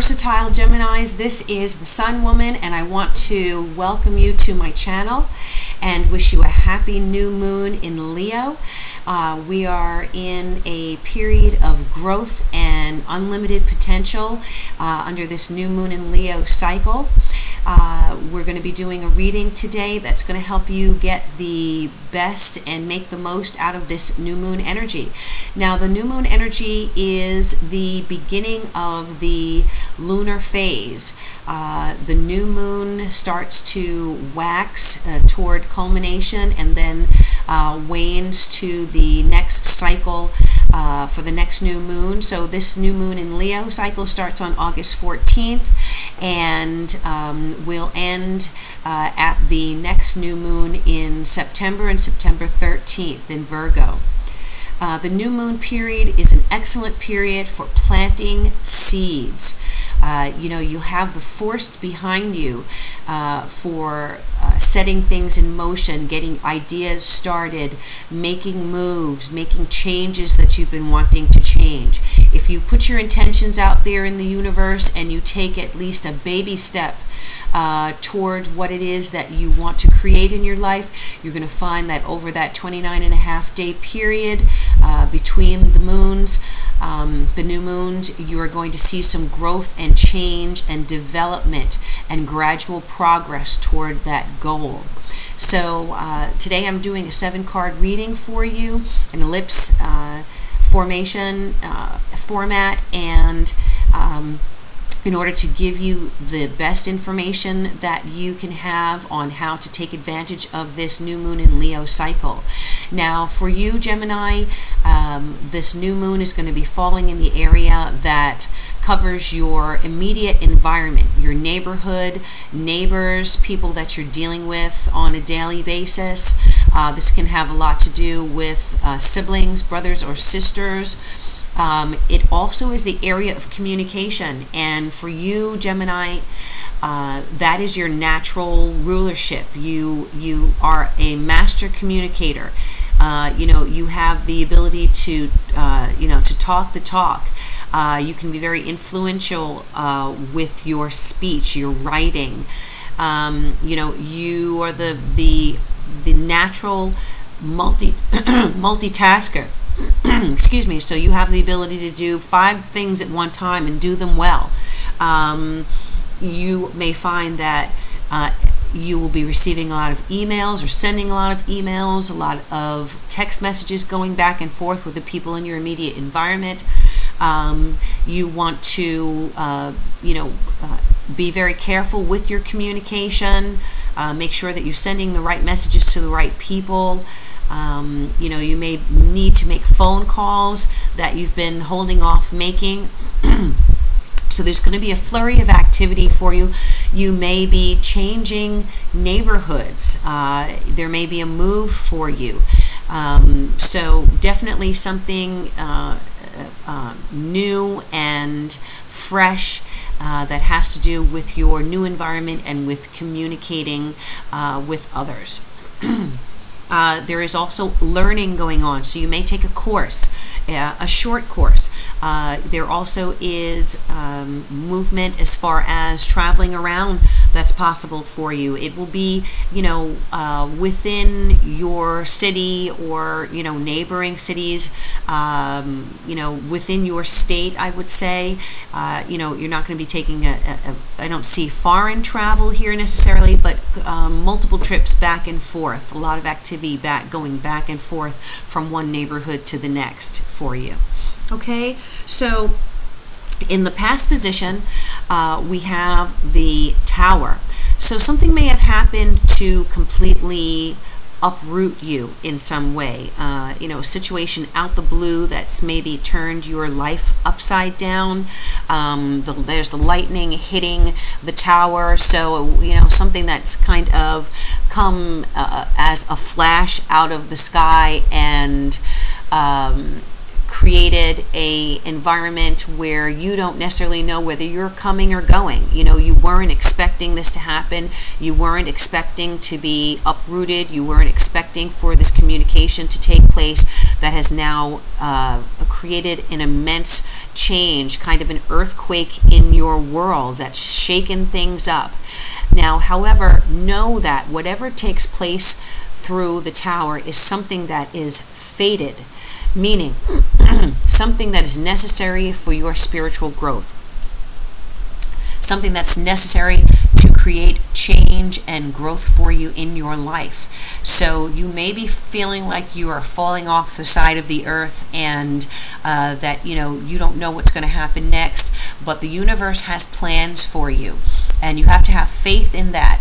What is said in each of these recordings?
versatile Geminis. This is the Sun Woman, and I want to welcome you to my channel and wish you a happy new moon in Leo. We are in a period of growth and unlimited potential under this new moon in Leo cycle. We're going to be doing a reading today that's going to help you get the best and make the most out of this new moon energy. Now, the new moon energy is the beginning of the lunar phase. The new moon starts to wax toward culmination and then wanes to the next cycle for the next new moon. So this new moon in Leo cycle starts on August 14th and will end at the next new moon in September, and September 13th in Virgo. The new moon period is an excellent period for planting seeds. You have the force behind you for setting things in motion, getting ideas started, making moves, making changes that you've been wanting to change. If you put your intentions out there in the universe and you take at least a baby step toward what it is that you want to create in your life, you're going to find that over that 29.5-day period between the moons, the new moons, you are going to see some growth and change and development and gradual progress toward that goal. So today I'm doing a 7-card reading for you, an ellipse formation format, and in order to give you the best information that you can have on how to take advantage of this new moon in Leo cycle. Now, for you, Gemini, this new moon is going to be falling in the area that covers your immediate environment, your neighborhood, neighbors, people that you're dealing with on a daily basis. This can have a lot to do with siblings, brothers or sisters. It also is the area of communication, and for you, Gemini, that is your natural rulership. You are a master communicator. You have the ability to talk the talk. You can be very influential with your speech, your writing. You are the natural multitasker. Excuse me. So you have the ability to do 5 things at one time and do them well. You may find that you will be receiving a lot of emails or sending a lot of emails, a lot of text messages going back and forth with the people in your immediate environment. You want to, be very careful with your communication. Make sure that you're sending the right messages to the right people. You may need to make phone calls that you've been holding off making. So there's going to be a flurry of activity for you. You may be changing neighborhoods. There may be a move for you. So definitely something new and fresh that has to do with your new environment and with communicating with others. There is also learning going on, so you may take a course, a short course. There also is movement as far as traveling around that's possible for you. It will be, within your city or, neighboring cities, within your state, I would say. You're not going to be taking I don't see foreign travel here necessarily, but multiple trips back and forth, a lot of activity going back and forth from one neighborhood to the next for you. Okay, so in the past position, we have the Tower. So something may have happened to completely uproot you in some way. A situation out the blue that's maybe turned your life upside down. There's the lightning hitting the tower, so something that's kind of come as a flash out of the sky and created a environment where you don't necessarily know whether you're coming or going. You weren't expecting this to happen. You weren't expecting to be uprooted. You weren't expecting for this communication to take place that has now created an immense change, kind of an earthquake in your world that's shaken things up. Now, however, know that whatever takes place through the tower is something that is fated, meaning something that is necessary for your spiritual growth, something that's necessary to create change and growth for you in your life. So you may be feeling like you are falling off the side of the earth, and that you don't know what's going to happen next, but the universe has plans for you, and you have to have faith in that.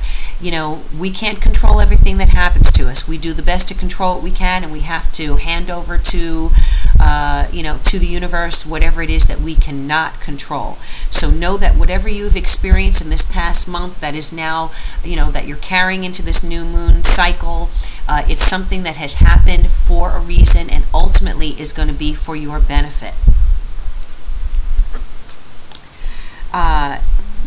We can't control everything that happens to us. We do the best to control what we can, and we have to hand over to the universe whatever it is that we cannot control. So know that whatever you've experienced in this past month that is now, that you're carrying into this new moon cycle, it's something that has happened for a reason and ultimately is going to be for your benefit.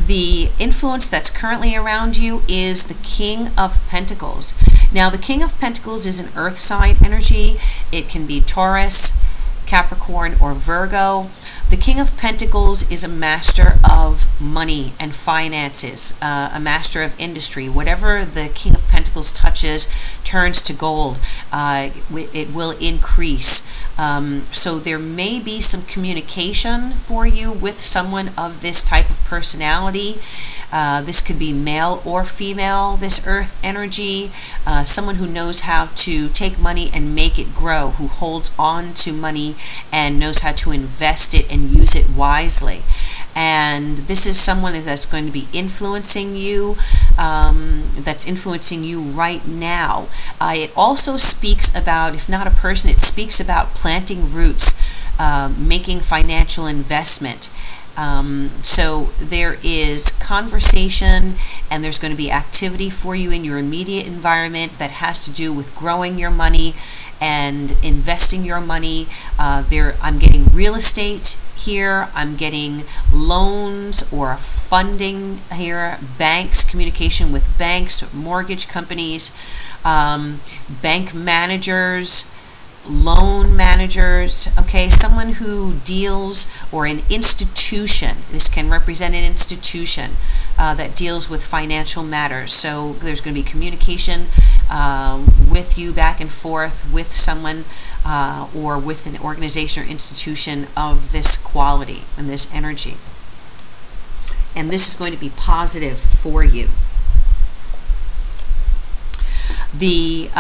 The influence that's currently around you is the King of Pentacles. Now, the King of Pentacles is an earth sign energy. It can be Taurus, Capricorn, or Virgo. The King of Pentacles is a master of money and finances, a master of industry. Whatever the King of Pentacles touches turns to gold. It will increase. So there may be some communication for you with someone of this type of personality. This could be male or female, this earth energy. Someone who knows how to take money and make it grow, who holds on to money and knows how to invest it and use it wisely. And this is someone that's going to be influencing you, that's influencing you right now. It also speaks about, if not a person, it speaks about planting roots, making financial investment. So there is conversation, and there's going to be activity for you in your immediate environment that has to do with growing your money and investing your money. I'm getting real estate here. I'm getting loans or funding here, banks, communication with banks, mortgage companies, bank managers, loan managers, okay, someone who deals, or an institution. This can represent an institution that deals with financial matters. So there's going to be communication with you back and forth with someone or with an organization or institution of this quality and this energy. And this is going to be positive for you. The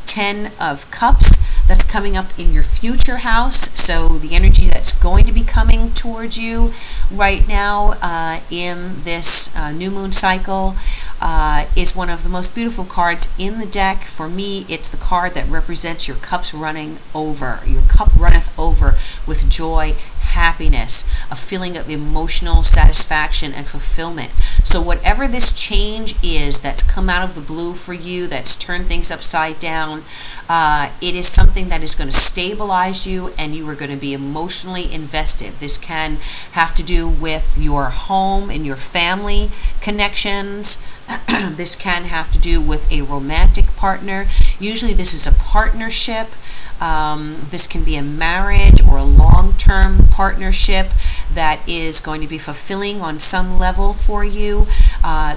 10 of Cups, that's coming up in your future house. So the energy that's going to be coming towards you right now in this new moon cycle is one of the most beautiful cards in the deck. For me, it's the card that represents your cups running over. Your cup runneth over with joy, happiness, a feeling of emotional satisfaction and fulfillment. So whatever this change is that's come out of the blue for you, that's turned things upside down, it is something that is going to stabilize you, and you are going to be emotionally invested. This can have to do with your home and your family connections. This can have to do with a romantic partner. Usually this is a partnership. This can be a marriage or a long-term partnership that is going to be fulfilling on some level for you.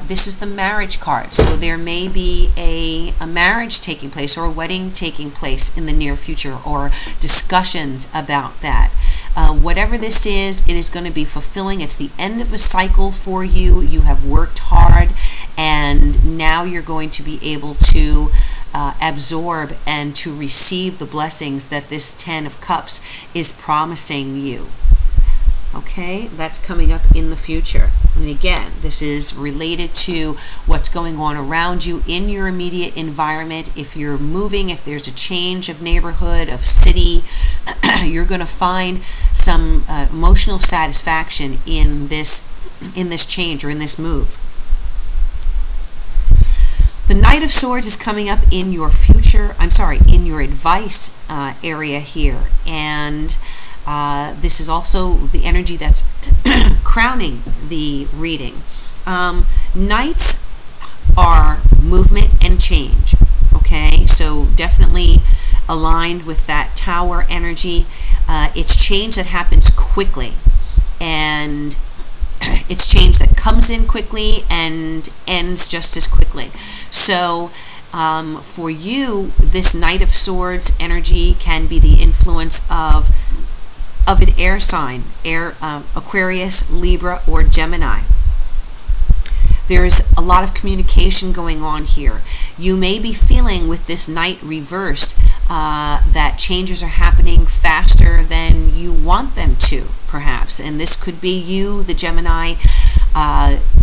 This is the marriage card. So there may be a marriage taking place or a wedding taking place in the near future, or discussions about that. Whatever this is, it is going to be fulfilling. It's the end of a cycle for you. You have worked hard, and now you're going to be able to absorb and to receive the blessings that this 10 of Cups is promising you. Okay, that's coming up in the future. And again, this is related to what's going on around you in your immediate environment. If you're moving, if there's a change of neighborhood, of city, you're going to find some emotional satisfaction in this change or in this move. The Knight of Swords is coming up in your future, in your advice area here. And this is also the energy that's crowning the reading. Knights are movement and change, okay? So definitely aligned with that Tower energy. It's change that happens quickly. and it's change that comes in quickly and ends just as quickly. So for you, this Knight of Swords energy can be the influence of an air sign, Aquarius, Libra, or Gemini. There's a lot of communication going on here. You may be feeling with this Knight reversed that changes are happening faster than you want them to, perhaps. And this could be you, the Gemini,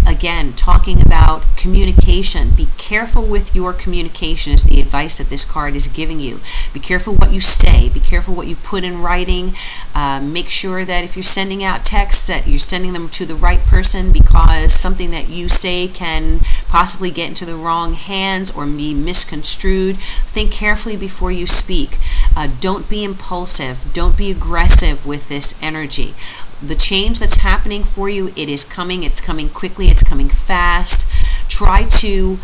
again, talking about communication. Be careful with your communication is the advice that this card is giving you. Be careful what you say. Be careful what you put in writing. Make sure that if you're sending out texts, that you're sending them to the right person, because something that you say can possibly get into the wrong hands or be misconstrued. Think carefully before you speak. Don't be impulsive. Don't be aggressive with this energy. The change that's happening for you, it is coming. It's coming quickly. It's coming fast. Try to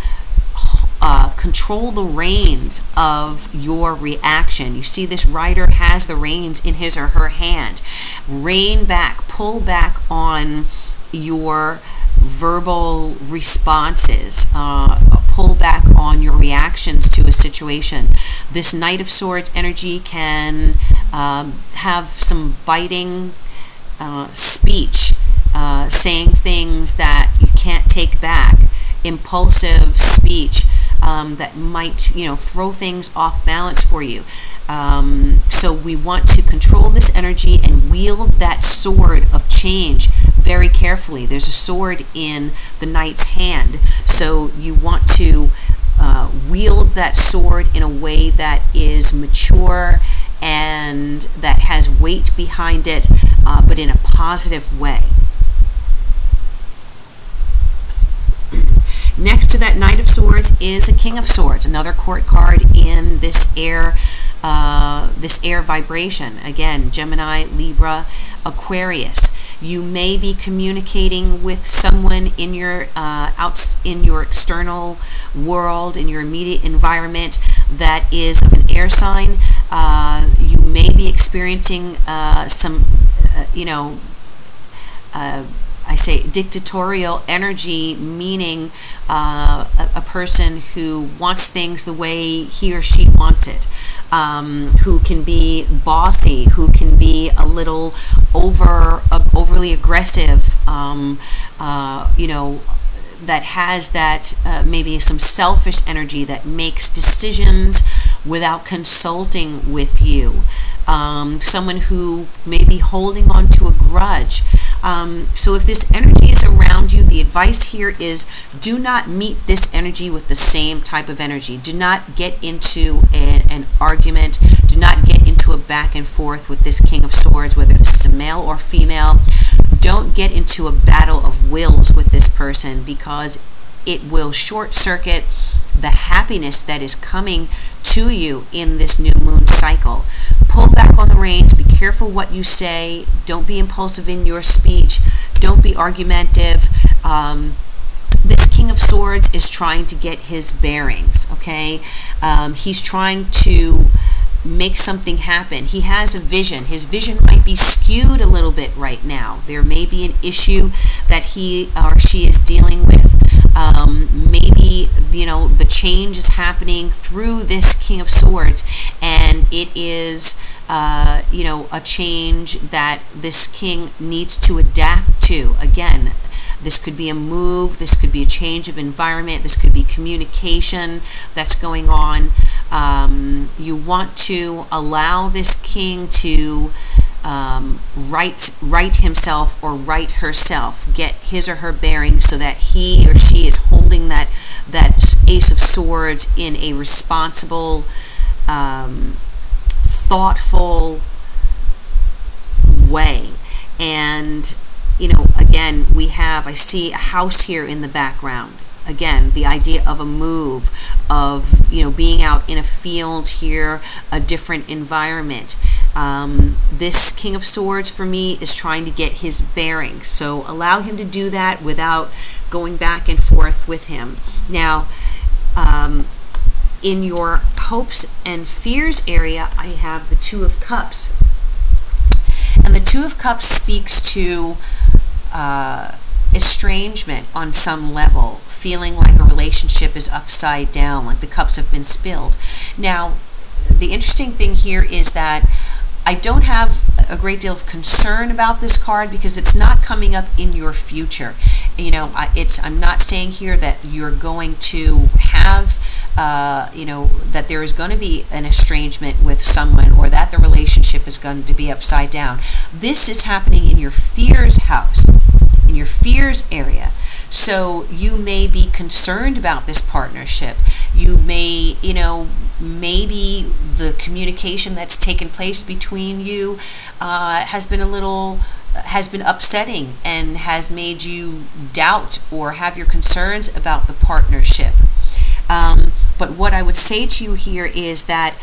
control the reins of your reaction. You see, this rider has the reins in his or her hand. Rein back, pull back on your verbal responses. Pull back on your reactions to a situation. This Knight of Swords energy can have some biting speech, saying things that you can't take back, impulsive speech that might, throw things off balance for you. So we want to control this energy and wield that sword of change very carefully. There's a sword in the Knight's hand, so you want to wield that sword in a way that is mature and that has weight behind it, but in a positive way. Next to that Knight of Swords is a King of Swords, another court card in this air vibration. Again, Gemini, Libra, Aquarius. You may be communicating with someone in your in your external world, in your immediate environment, that is of an air sign. You may be experiencing some, I say dictatorial energy, meaning a person who wants things the way he or she wants it, who can be bossy, who can be a little overly aggressive, that has that maybe some selfish energy that makes decisions without consulting with you. Someone who may be holding on to a grudge. So if this energy is around you, the advice here is do not meet this energy with the same type of energy. Do not get into an argument. Do not get into a back and forth with this King of Swords, whether this is a male or female. Don't get into a battle of wills with this person, because it will short circuit the happiness that is coming to you in this new moon cycle. Pull back on the reins. Be careful what you say. Don't be impulsive in your speech. Don't be argumentative. This King of Swords is trying to get his bearings, okay? He's trying to make something happen. He has a vision. His vision might be skewed a little bit right now. There may be an issue that he or she is dealing with. Maybe, the change is happening through this King of Swords, and it is, a change that this king needs to adapt to. Again, this could be a move, this could be a change of environment, this could be communication that's going on. You want to allow this king to right himself or right herself, get his or her bearings, so that he or she is holding that Ace of Swords in a responsible, thoughtful way. And again, I see a house here in the background. Again, the idea of a move, of being out in a field here, a different environment. This King of Swords for me is trying to get his bearings, so allow him to do that without going back and forth with him. Now, in your hopes and fears area, I have the Two of Cups. And the Two of Cups speaks to estrangement on some level, feeling like a relationship is upside down, like the cups have been spilled. Now, the interesting thing here is that I don't have a great deal of concern about this card because it's not coming up in your future. You know, I'm not saying here that you're going to have, that there is going to be an estrangement with someone or that the relationship is going to be upside down. This is happening in your fears house, in your fears area. So you may be concerned about this partnership. You may, maybe the communication that's taken place between you has been upsetting and has made you doubt or have your concerns about the partnership. But what I would say to you here is that,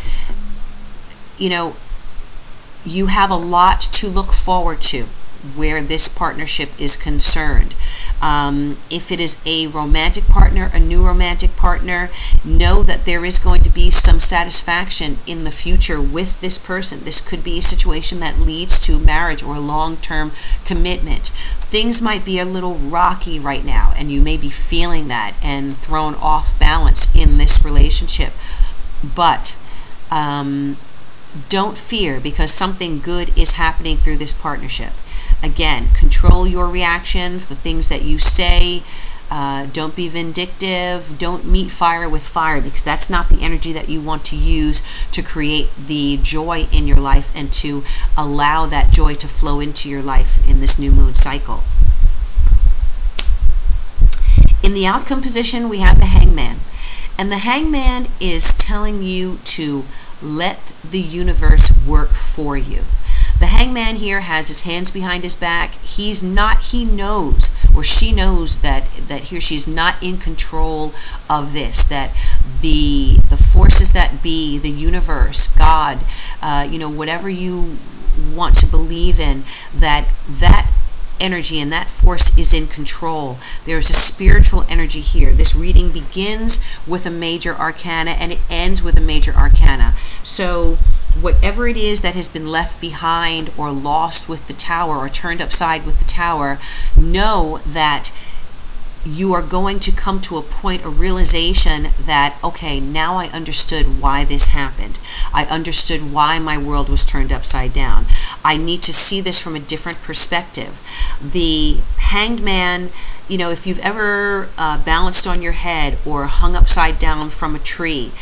you have a lot to look forward to where this partnership is concerned. If it is a romantic partner, a new romantic partner, know that there is going to be some satisfaction in the future with this person. This could be a situation that leads to marriage or long-term commitment. Things might be a little rocky right now, and you may be feeling that and thrown off balance in this relationship. But don't fear, because something good is happening through this partnership. Again, control your reactions, the things that you say. Don't be vindictive. Don't meet fire with fire, because that's not the energy that you want to use to create the joy in your life and to allow that joy to flow into your life in this new moon cycle. In the outcome position, we have the Hangman. And the Hangman is telling you to let the universe work for you. The Hangman here has his hands behind his back. He knows, or she knows that she's not in control of this, that the forces that be, the universe, God, whatever you want to believe in, that energy and that force is in control. There's a spiritual energy here. This reading begins with a major arcana and it ends with a major arcana. So whatever it is that has been left behind or lost with the Tower or turned upside with the Tower, know that you are going to come to a point, a realization that, okay, now I understood why this happened. I understood why my world was turned upside down. I need to see this from a different perspective. The Hanged Man, if you've ever balanced on your head or hung upside down from a tree,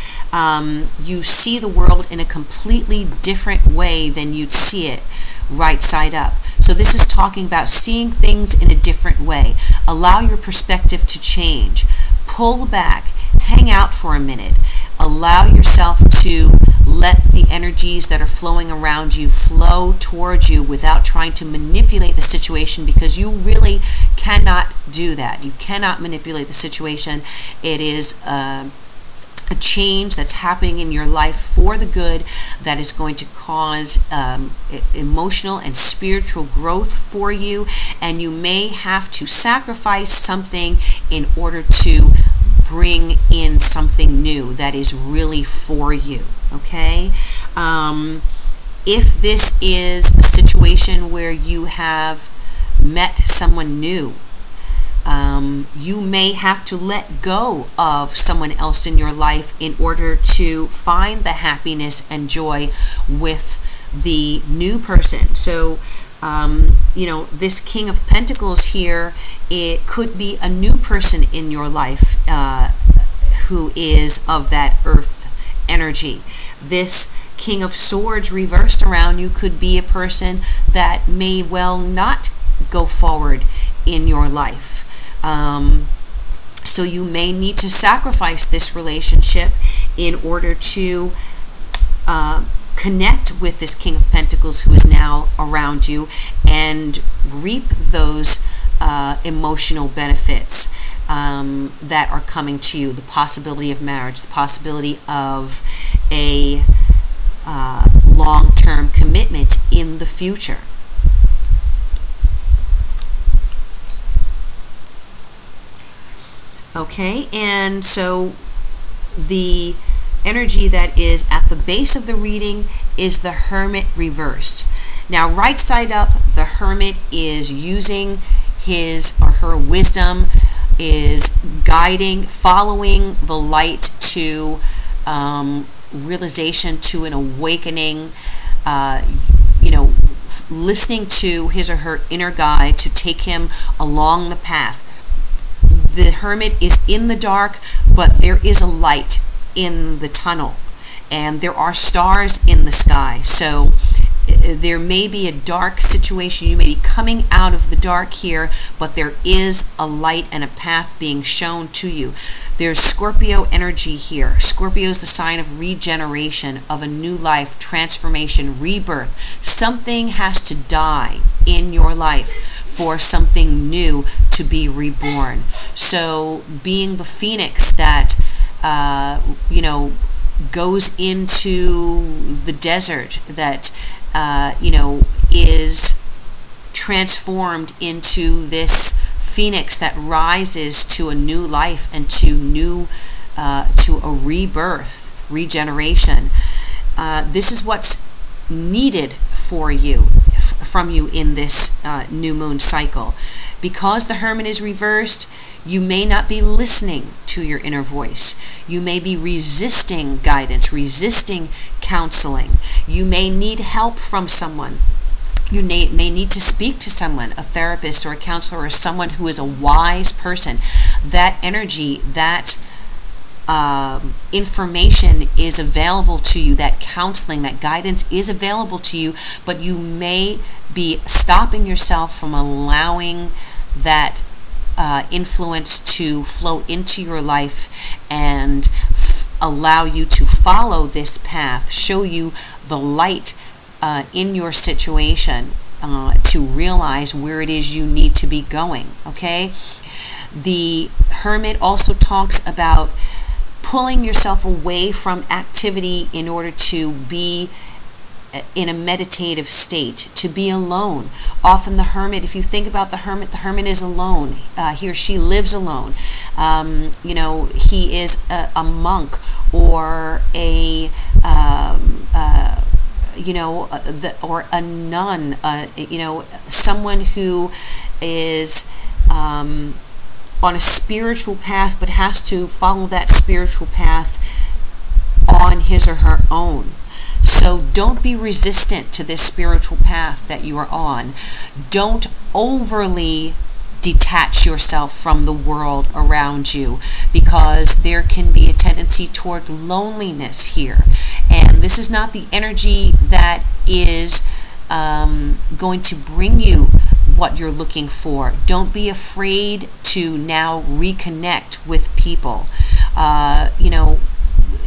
you see the world in a completely different way than you'd see it right side up. So this is talking about seeing things in a different way. Allow your perspective to change. Pull back. Hang out for a minute. Allow yourself to let the energies that are flowing around you flow towards you without trying to manipulate the situation, because you really cannot do that. You cannot manipulate the situation. It is a change that's happening in your life for the good that is going to cause emotional and spiritual growth for you, and you may have to sacrifice something in order to bring in something new that is really for you. Okay? If this is a situation where you have met someone new, you may have to let go of someone else in your life in order to find the happiness and joy with the new person. So, this King of Pentacles here, it could be a new person in your life who is of that earth energy. This King of Swords reversed around you could be a person that may well not go forward in your life. So you may need to sacrifice this relationship in order to connect with this King of Pentacles who is now around you and reap those emotional benefits that are coming to you. The possibility of marriage, the possibility of a long-term commitment in the future. Okay, and so the energy that is at the base of the reading is the Hermit reversed. Now, right side up, the Hermit is using his or her wisdom, is guiding, following the light to realization, to an awakening, listening to his or her inner guide to take him along the path. The Hermit is in the dark, but there is a light in the tunnel, and there are stars in the sky. So there may be a dark situation. You may be coming out of the dark here, but there is a light and a path being shown to you. There's Scorpio energy here. Scorpio is the sign of regeneration, of a new life, transformation, rebirth. Something has to die in your life for something new to be reborn. So being the phoenix that, goes into the desert, that is transformed into this phoenix that rises to a new life and to a rebirth, regeneration. This is what's needed for you, from you in this new moon cycle. Because the Hermit is reversed, you may not be listening to your inner voice. You may be resisting guidance, resisting counseling. You may need help from someone. You may need to speak to someone, a therapist or a counselor, or someone who is a wise person. That energy, that information is available to you, that counseling, that guidance is available to you, but you may be stopping yourself from allowing that influence to flow into your life and allow you to follow this path, show you the light in your situation, to realize where it is you need to be going, okay? The Hermit also talks about pulling yourself away from activity in order to be in a meditative state, to be alone. Often the Hermit, if you think about the Hermit is alone. He or she lives alone. He is a monk or or a nun, someone who is on a spiritual path, but has to follow that spiritual path on his or her own. So don't be resistant to this spiritual path that you are on. Don't overly detach yourself from the world around you, because there can be a tendency toward loneliness here. And this is not the energy that is going to bring you what you're looking for. Don't be afraid to now reconnect with people.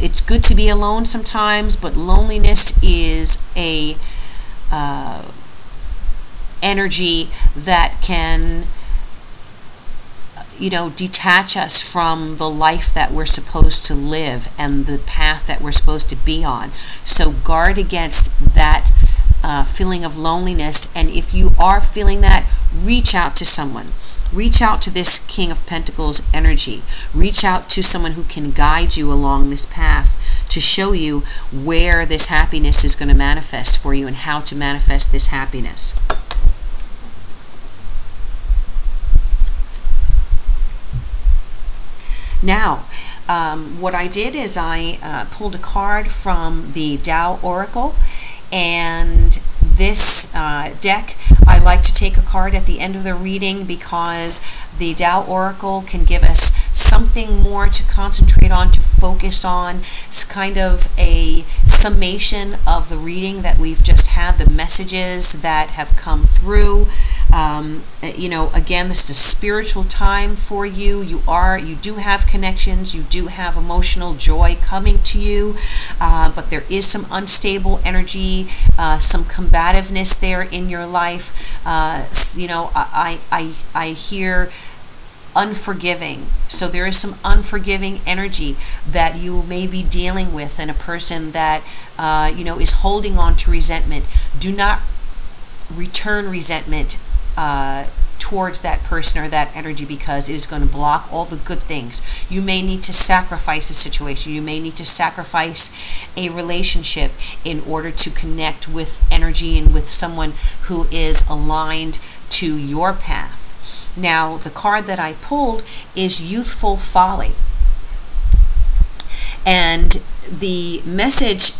It's good to be alone sometimes, but loneliness is a energy that can detach us from the life that we're supposed to live and the path that we're supposed to be on. So guard against that feeling of loneliness, and if you are feeling that, reach out to someone. Reach out to this King of Pentacles energy. Reach out to someone who can guide you along this path to show you where this happiness is going to manifest for you and how to manifest this happiness. Now, what I did is I pulled a card from the Tao Oracle, and this deck, I like to take a card at the end of the reading because the Tao Oracle can give us something more to concentrate on, to focus on. It's kind of a summation of the reading that we've just had, the messages that have come through. Again, this is a spiritual time for you. You do have connections, you do have emotional joy coming to you, but there is some unstable energy, some combativeness there in your life. I hear unforgiving. So there is some unforgiving energy that you may be dealing with in a person that is holding on to resentment. Do not return resentment towards that person or that energy, because it is going to block all the good things. You may need to sacrifice a situation. You may need to sacrifice a relationship in order to connect with energy and with someone who is aligned to your path. Now, the card that I pulled is Youthful Folly. And the message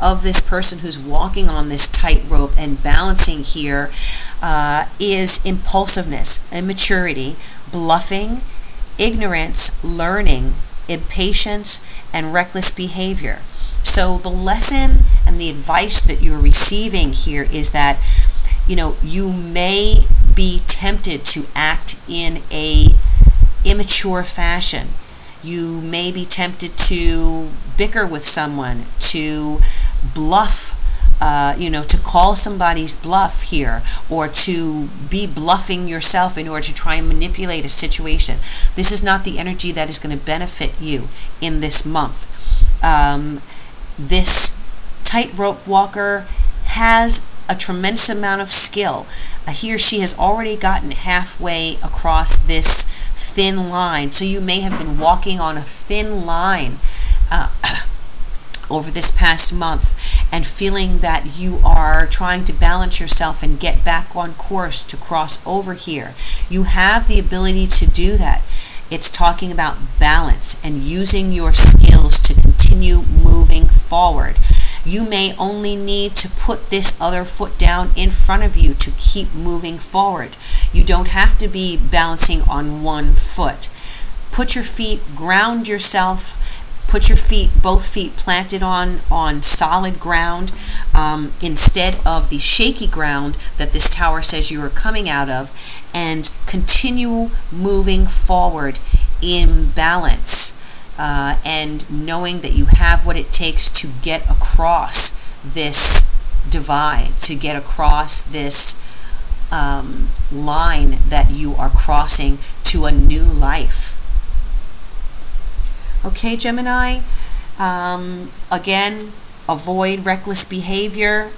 of this person who's walking on this tightrope and balancing here is impulsiveness, immaturity, bluffing, ignorance, learning, impatience, and reckless behavior. So the lesson and the advice that you're receiving here is that, you may be tempted to act in a immature fashion. You may be tempted to bicker with someone, to bluff, to call somebody's bluff here, or to be bluffing yourself in order to try and manipulate a situation. This is not the energy that is going to benefit you in this month. This tightrope walker has a tremendous amount of skill. He or she has already gotten halfway across this thin line. So you may have been walking on a thin line over this past month and feeling that you are trying to balance yourself and get back on course to cross over here. You have the ability to do that. It's talking about balance and using your skills to continue moving forward. You may only need to put this other foot down in front of you to keep moving forward. You don't have to be balancing on one foot. Put your feet, ground yourself, put your feet, both feet planted on solid ground instead of the shaky ground that this tower says you are coming out of, and continue moving forward in balance. And knowing that you have what it takes to get across this divide, to get across this line that you are crossing to a new life. Okay, Gemini, again, avoid reckless behavior,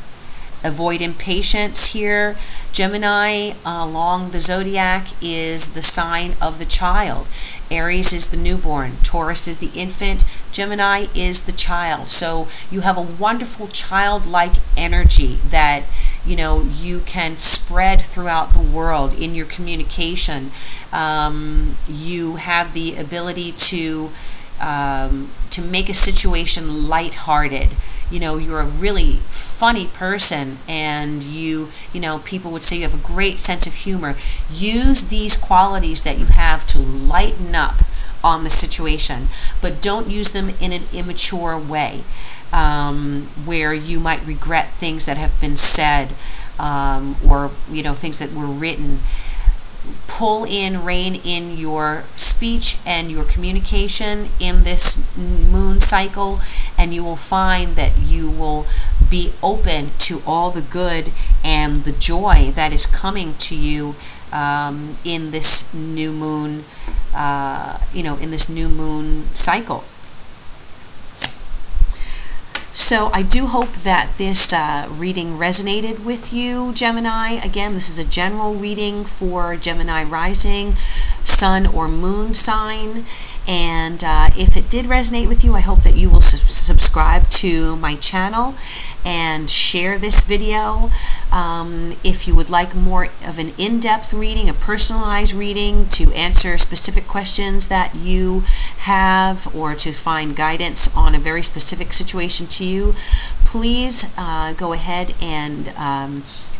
avoid impatience here. Gemini, along the zodiac, is the sign of the child. Aries is the newborn. Taurus is the infant. Gemini is the child. So you have a wonderful childlike energy that you can spread throughout the world in your communication. You have the ability to make a situation lighthearted. You're a really funny person, and people would say you have a great sense of humor. Use these qualities that you have to lighten up on the situation, but don't use them in an immature way, where you might regret things that have been said, or things that were written. Rein in your speech and your communication in this moon cycle, and you will find that you will be open to all the good and the joy that is coming to you in this new moon, in this new moon cycle. So I do hope that this reading resonated with you, Gemini. Again, this is a general reading for Gemini rising, sun or moon sign. And if it did resonate with you, I hope that you will subscribe to my channel and share this video. If you would like more of an in-depth reading, a personalized reading to answer specific questions that you have, or to find guidance on a very specific situation to you, please go ahead and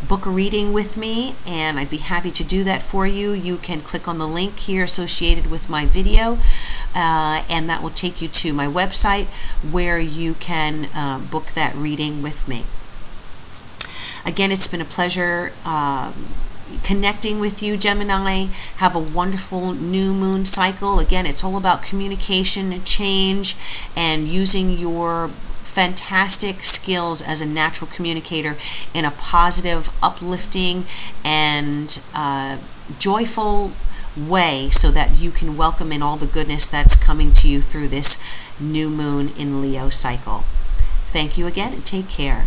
book a reading with me, and I'd be happy to do that for you. You can click on the link here associated with my video, and that will take you to my website where you can book that reading with me. Again, it's been a pleasure connecting with you, Gemini. Have a wonderful new moon cycle. Again, it's all about communication and change, and using your fantastic skills as a natural communicator in a positive, uplifting, and joyful way, so that you can welcome in all the goodness that's coming to you through this new moon in Leo cycle. Thank you again, and take care.